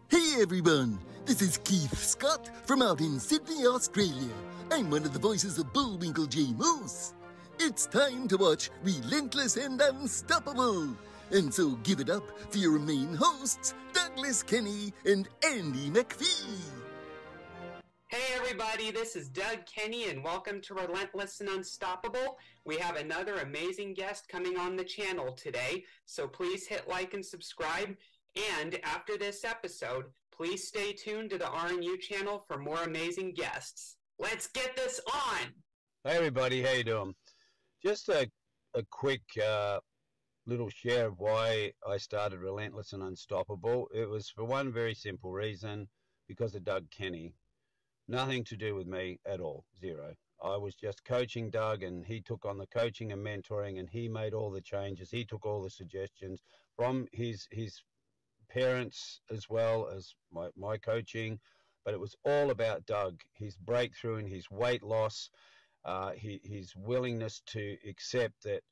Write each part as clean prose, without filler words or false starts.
Hey everyone, this is Keith Scott from out in Sydney, Australia. I'm one of the voices of Bullwinkle J. Moose. It's time to watch Relentless and Unstoppable. And so give it up for your main hosts, Douglas Kenny and Andy McPhee. Hey everybody, this is Doug Kenny and welcome to Relentless and Unstoppable. We have another amazing guest coming on the channel today, so please hit like and subscribe. And after this episode, please stay tuned to the RNU channel for more amazing guests. Let's get this on! Hey everybody, how you doing? Just a quick little share of why I started Relentless and Unstoppable. It was for one very simple reason, because of Doug Kenny. Nothing to do with me at all, zero. I was just coaching Doug, and he took on the coaching and mentoring, and he made all the changes. He took all the suggestions from his parents as well as my coaching, but it was all about Doug, his breakthrough and his weight loss, his willingness to accept that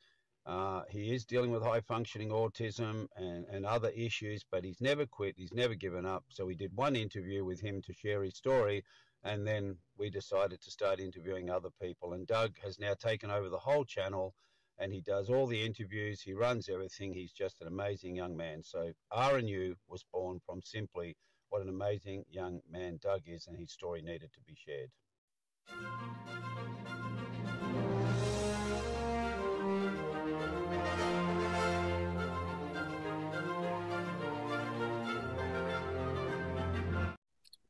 he is dealing with high functioning autism and other issues, but he's never quit, he's never given up. So we did one interview with him to share his story, and then we decided to start interviewing other people, and Doug has now taken over the whole channel, and he does all the interviews, he runs everything. He's just an amazing young man. So RNU was born from simply what an amazing young man Doug is, and his story needed to be shared.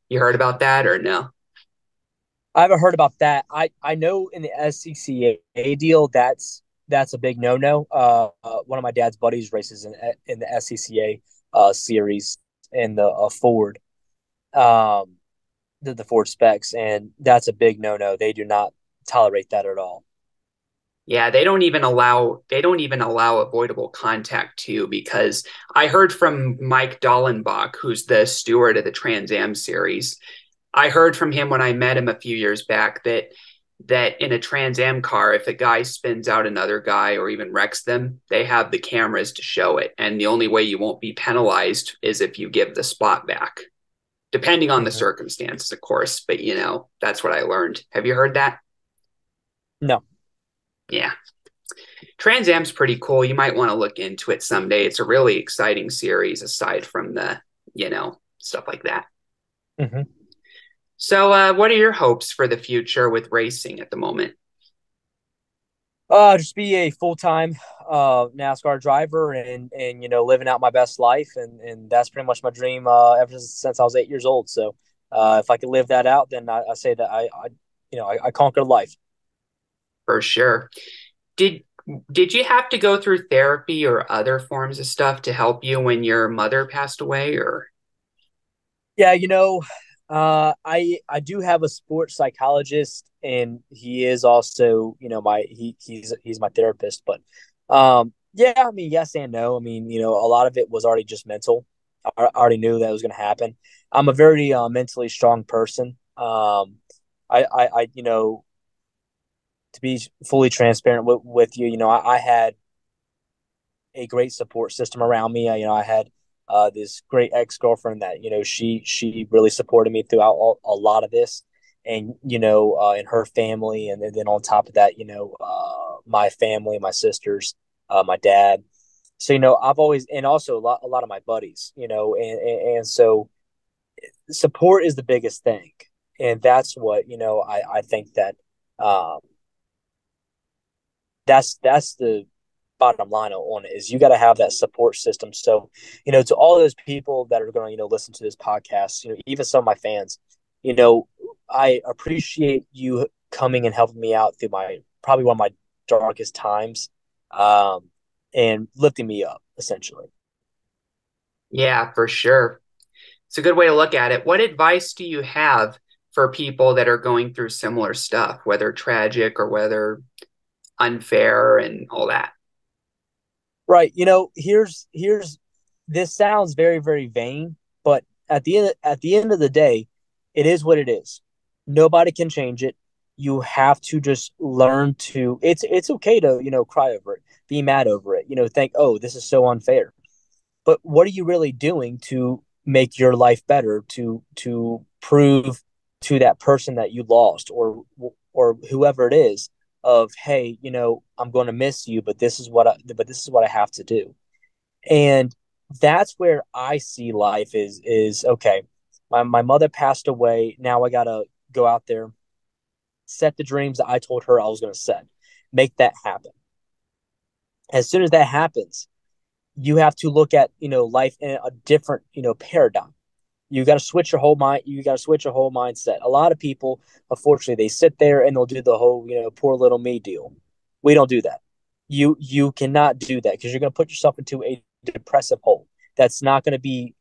You heard about that or no? I haven't heard about that. I know in the SCCA deal, that's a big no-no. One of my dad's buddies races in the SCCA series in the Ford, the Ford specs, and that's a big no-no. They do not tolerate that at all. Yeah, they don't even allow avoidable contact too, because I heard from Mike Dallenbach, who's the steward of the Trans Am series. I heard from him when I met him a few years back that in a Trans Am car, if a guy spins out another guy or even wrecks them, they have the cameras to show it. And the only way you won't be penalized is if you give the spot back, depending on the circumstances, of course. But, that's what I learned. Have you heard that? No. Yeah. Trans Am's pretty cool. You might want to look into it someday. It's a really exciting series aside from the, stuff like that. Mm-hmm. So what are your hopes for the future with racing at the moment? Just be a full-time NASCAR driver and living out my best life, and that's pretty much my dream ever since I was 8 years old. So if I could live that out, then I say that I conquered life. For sure. Did you have to go through therapy or other forms of stuff to help you when your mother passed away, or? Yeah, I do have a sports psychologist, and he is also, he's my therapist. But yeah, I mean, yes and no. I mean, a lot of it was already just mental. I already knew that was going to happen. I'm a very mentally strong person. I to be fully transparent with you, I had a great support system around me. I had this great ex-girlfriend that, she really supported me throughout a lot of this. And, and her family. And then on top of that, my family, my sisters, my dad. So, I've always, and also a lot of my buddies, and so support is the biggest thing. And that's what, I think that, that's the bottom line on it, is you got to have that support system. So, to all those people that are going to, listen to this podcast, even some of my fans, I appreciate you coming and helping me out through probably one of my darkest times, and lifting me up, essentially. Yeah, for sure. It's a good way to look at it. What advice do you have for people that are going through similar stuff, whether tragic or whether unfair and all that? Right. Here's this sounds very, very vain, but at the end of the day, it is what it is. Nobody can change it. You have to just learn to, it's okay to, cry over it, be mad over it, think, oh, this is so unfair. But what are you really doing to make your life better, to prove to that person that you lost, or whoever it is, of, hey, I'm going to miss you, but this is what I have to do. And that's where I see life is okay. My mother passed away. Now I gotta go out there, set the dreams that I told her I was gonna set, make that happen. As soon as that happens, you have to look at life in a different paradigm. You got to switch your whole mind. You got to switch your whole mindset. A lot of people, unfortunately, they sit there and they'll do the whole poor little me deal. We don't do that. You cannot do that, because you're going to put yourself into a depressive hole. That's not going to be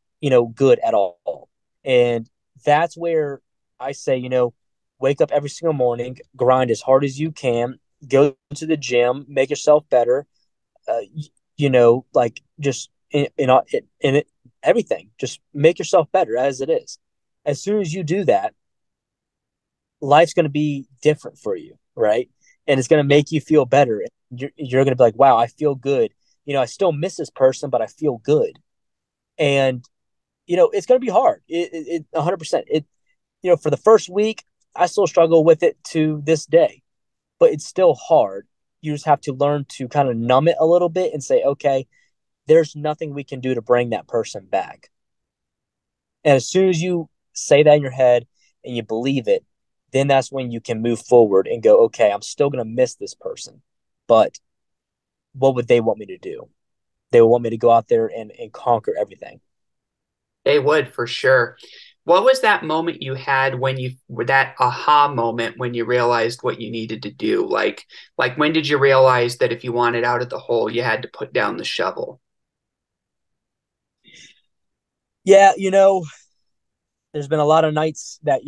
good at all. And that's where I say, wake up every single morning, grind as hard as you can, go to the gym, make yourself better. Uh, like, just in it, everything. Just make yourself better as it is. As soon as you do that, life's going to be different for you, right? And it's going to make you feel better. You're going to be like, wow, I feel good. I still miss this person, but I feel good. And it's going to be hard. 100%. For the first week, I still struggle with it to this day, but it's still hard. You just have to learn to kind of numb it a little bit and say, okay, there's nothing we can do to bring that person back. And as soon as you say that in your head and you believe it, then that's when you can move forward and go, okay, I'm still going to miss this person, but what would they want me to do? They would want me to go out there and conquer everything. They would, for sure. What was that moment you had when that aha moment when you realized what you needed to do? Like when did you realize that if you wanted out of the hole, you had to put down the shovel? Yeah, there's been a lot of nights that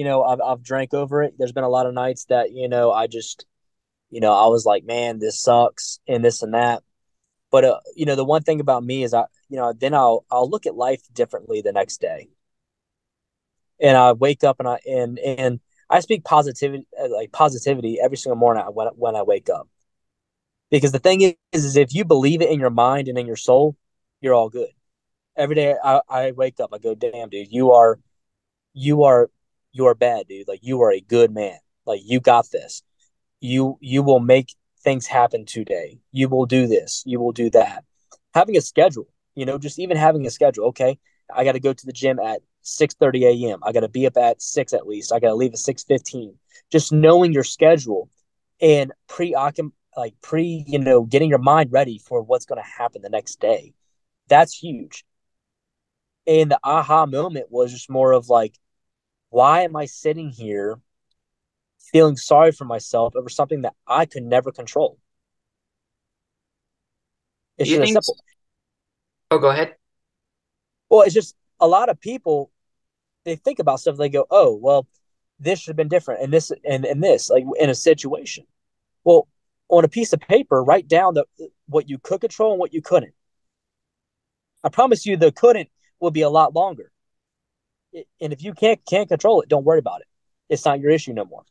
I've drank over it. There's been a lot of nights that I just I was like, man, this sucks and this and that. But the one thing about me is then I'll look at life differently the next day, and I wake up and I speak positivity every single morning when I wake up. Because the thing is if you believe it in your mind and in your soul, you're all good. Every day I wake up, I go, damn, dude, you are you are bad, dude. Like, you are a good man. Like, you got this. You will make things happen today. You will do this. You will do that. Having a schedule, just even having a schedule. Okay, I got to go to the gym at 6:30 a.m. I got to be up at 6 at least. I got to leave at 6:15. Just knowing your schedule and getting your mind ready for what's going to happen the next day. That's huge. And the aha moment was just more of like, why am I sitting here feeling sorry for myself over something that I could never control? Do It's you just a think? simple. Oh, go ahead. Well, it's just a lot of people, they think about stuff. They go, oh, well, this should have been different, and this, like, in a situation. Well, on a piece of paper, write down what you could control and what you couldn't. I promise you, the couldn't will be a lot longer. And if you can't control it, don't worry about it. It's not your issue no more.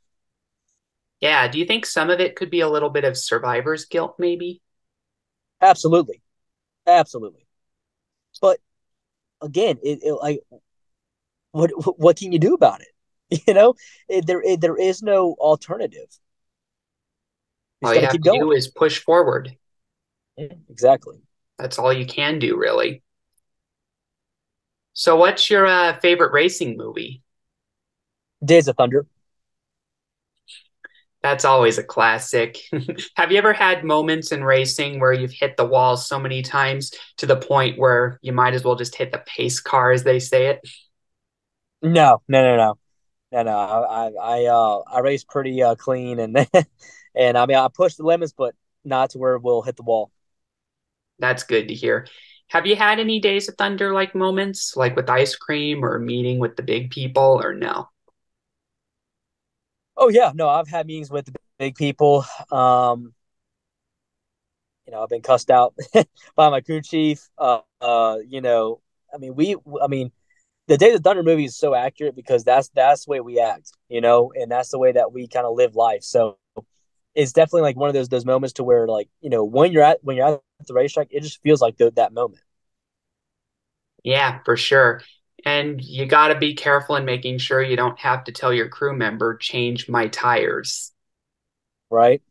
Yeah. Do you think some of it could be a little bit of survivor's guilt, maybe? Absolutely, absolutely. But again, like, what can you do about it? There is no alternative. You All just got you to have keep to going. do is push forward. Yeah, exactly. That's all you can do, really. So, what's your favorite racing movie? Days of Thunder. That's always a classic. Have you ever had moments in racing where you've hit the wall so many times to the point where you might as well just hit the pace car, as they say it? No, no, no, no, no, no. I race pretty clean, and and I mean, I push the limits, but not to where we'll hit the wall. That's good to hear. Have you had any Days of Thunder like moments, like with ice cream or meeting with the big people, or no? Oh yeah, no, I've had meetings with the big people. Um, I've been cussed out by my crew chief. I mean, I mean, the Days of Thunder movie is so accurate because that's the way we act, and that's the way that we kind of live life. So it's definitely like one of those moments to where, like, when you're at the racetrack, it just feels like that moment. Yeah, for sure. And you got to be careful in making sure you don't have to tell your crew member, change my tires. Right.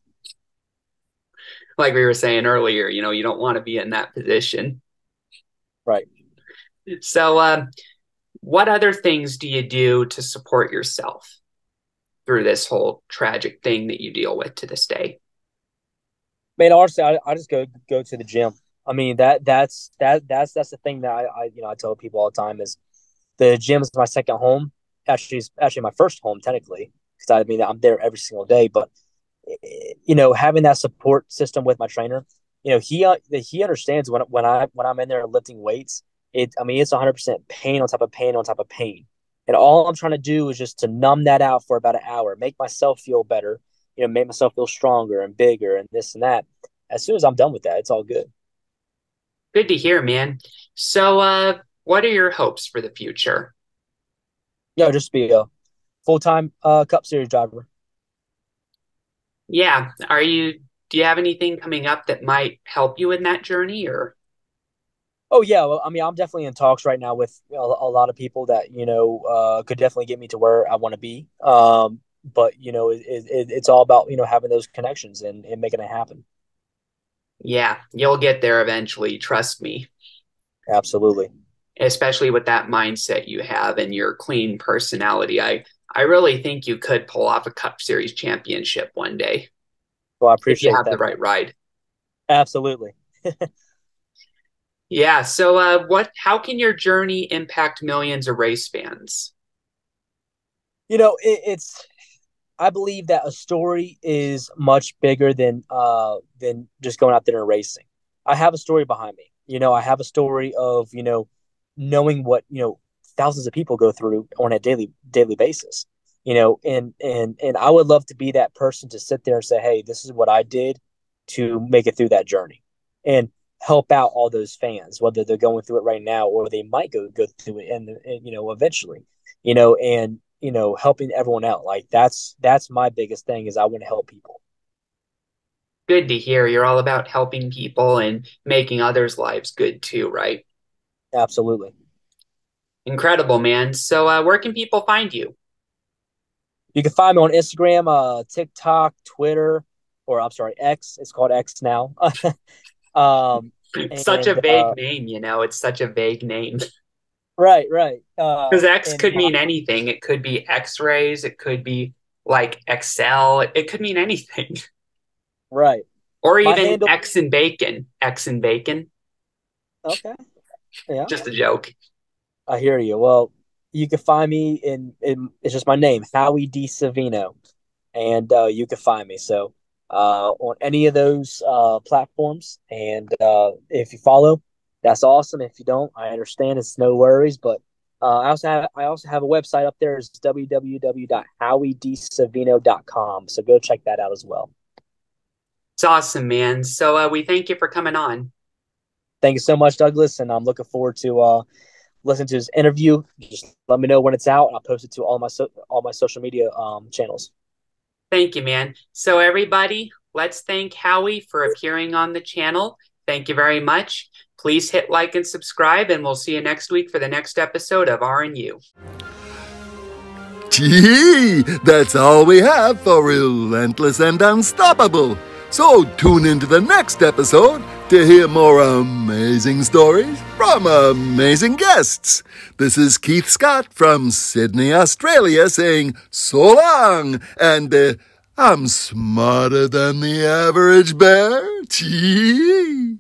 Like we were saying earlier, you don't want to be in that position. Right. So, what other things do you do to support yourself through this whole tragic thing that you deal with to this day? Man, honestly, I just go to the gym. I mean that's the thing that I tell people all the time is the gym is my second home. Actually, it's actually my first home technically because I mean I'm there every single day. But having that support system with my trainer, he understands when I'm in there lifting weights. I mean it's 100% pain on top of pain on top of pain, and all I'm trying to do is just to numb that out for about an hour, make myself feel better, make myself feel stronger and bigger and this and that. As soon as I'm done with that, it's all good. Good to hear, man. So, what are your hopes for the future? Just be a full time Cup Series driver. Yeah, do you have anything coming up that might help you in that journey or? Oh yeah, well, I mean, I'm definitely in talks right now with a lot of people that could definitely get me to where I want to be. But it's all about having those connections and making it happen. Yeah, you'll get there eventually, trust me. Absolutely. Especially with that mindset you have and your clean personality. I really think you could pull off a Cup Series championship one day Well, I if you appreciate have the that, right man. ride. Absolutely. Yeah, so how can your journey impact millions of race fans? It's I believe that a story is much bigger than just going out there and racing. I have a story behind me. I have a story of knowing what thousands of people go through on a daily basis. And I would love to be that person to sit there and say, hey, this is what I did to make it through that journey and help out all those fans, whether they're going through it right now or they might go through it and eventually, and helping everyone out. Like that's my biggest thing is I want to help people. Good to hear. You're all about helping people and making others' lives good too, right? Absolutely. Incredible, man. So, where can people find you? You can find me on Instagram, TikTok, Twitter, or I'm sorry, X. It's called X now. um, Such a and vague name, It's such a vague name. right. Because X And could my mean anything. It could be X-rays. It could be like Excel. It could mean anything. right, Or my even handle. X and bacon. X and bacon. Okay, yeah, Just a joke. I hear you. Well, you can find me in it's just my name, Howie D Savino, and you can find me. So on any of those platforms, and if you follow, that's awesome. If you don't, I understand. It's no worries. But I also have a website up there. It's www.howiedsavino.com. So go check that out as well. It's awesome, man. So we thank you for coming on. Thank you so much, Douglas, and I'm looking forward to listening to this interview. Just let me know when it's out, and I'll post it to all my social media channels. Thank you, man. So everybody, let's thank Howie for appearing on the channel. Thank you very much. Please hit like and subscribe, and we'll see you next week for the next episode of R&U. Gee, that's all we have for Relentless and Unstoppable. So tune into the next episode to hear more amazing stories from amazing guests. This is Keith Scott from Sydney, Australia saying so long, and I'm smarter than the average bear. Gee.